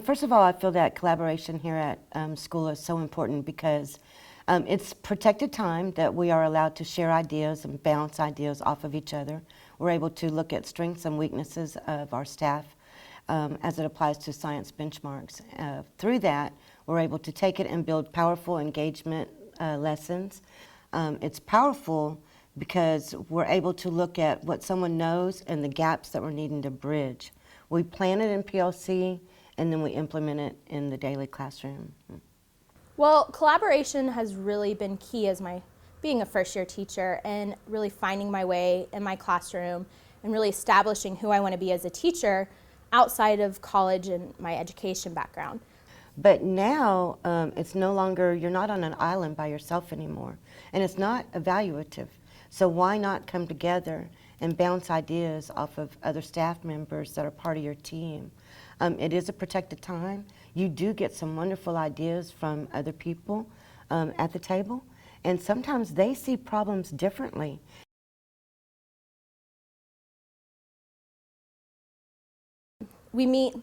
First of all, I feel that collaboration here at school is so important because it's protected time that we are allowed to share ideas and bounce ideas off of each other. We're able to look at strengths and weaknesses of our staff as it applies to science benchmarks. Through that, we're able to take it and build powerful engagement lessons. It's powerful because we're able to look at what someone knows and the gaps that we're needing to bridge. We plan it in PLC and then we implement it in the daily classroom. Well, collaboration has really been key as being a first-year teacher and really finding my way in my classroom and really establishing who I want to be as a teacher outside of college and my education background. But now it's no longer, you're not on an island by yourself anymore, and it's not evaluative. So why not come together and bounce ideas off of other staff members that are part of your team? It is a protected time. You do get some wonderful ideas from other people at the table, and sometimes they see problems differently. We meet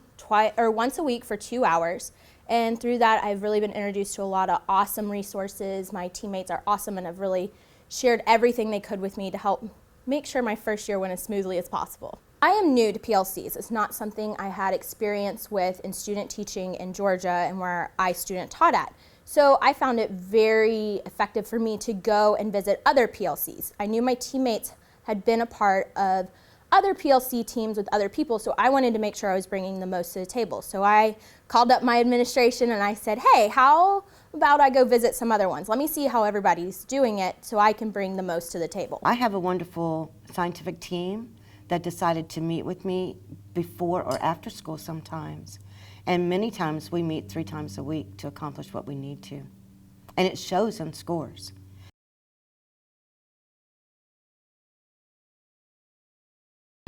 once a week for 2 hours, and through that I've really been introduced to a lot of awesome resources. My teammates are awesome and have really shared everything they could with me to help make sure my first year went as smoothly as possible. I am new to PLCs. It's not something I had experience with in student teaching in Georgia and where I student taught at. So I found it very effective for me to go and visit other PLCs. I knew my teammates had been a part of other PLC teams with other people, so I wanted to make sure I was bringing the most to the table. So I called up my administration and I said, hey, how about I go visit some other ones? Let me see how everybody's doing it so I can bring the most to the table. I have a wonderful scientific team that decided to meet with me before or after school sometimes. And many times we meet 3 times a week to accomplish what we need to. And it shows in scores.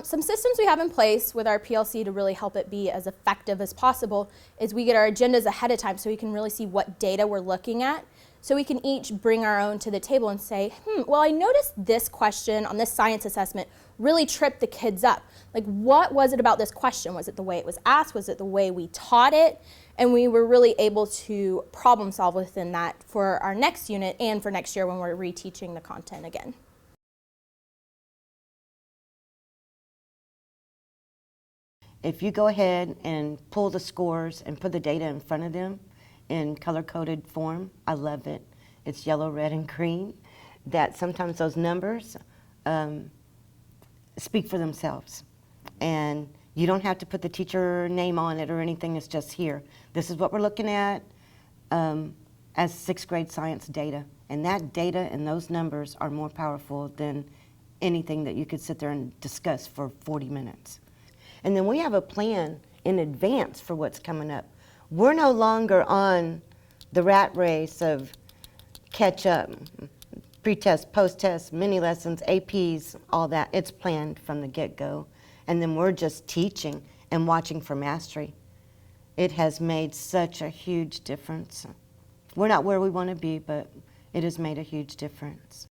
Some systems we have in place with our PLC to really help it be as effective as possible is we get our agendas ahead of time so we can really see what data we're looking at. So we can each bring our own to the table and say, well, I noticed this question on this science assessment really tripped the kids up. Like, what was it about this question? Was it the way it was asked? Was it the way we taught it? And we were really able to problem solve within that for our next unit and for next year when we're reteaching the content again. If you go ahead and pull the scores and put the data in front of them in color-coded form, I love it. It's yellow, red, and green. That sometimes those numbers speak for themselves. And you don't have to put the teacher name on it or anything, it's just here. This is what we're looking at as 6th grade science data. And that data and those numbers are more powerful than anything that you could sit there and discuss for 40 minutes. And then we have a plan in advance for what's coming up. We're no longer on the rat race of catch up, pre-test, post-test, mini lessons, APs, all that. It's planned from the get-go. And then we're just teaching and watching for mastery. It has made such a huge difference. We're not where we want to be, but it has made a huge difference.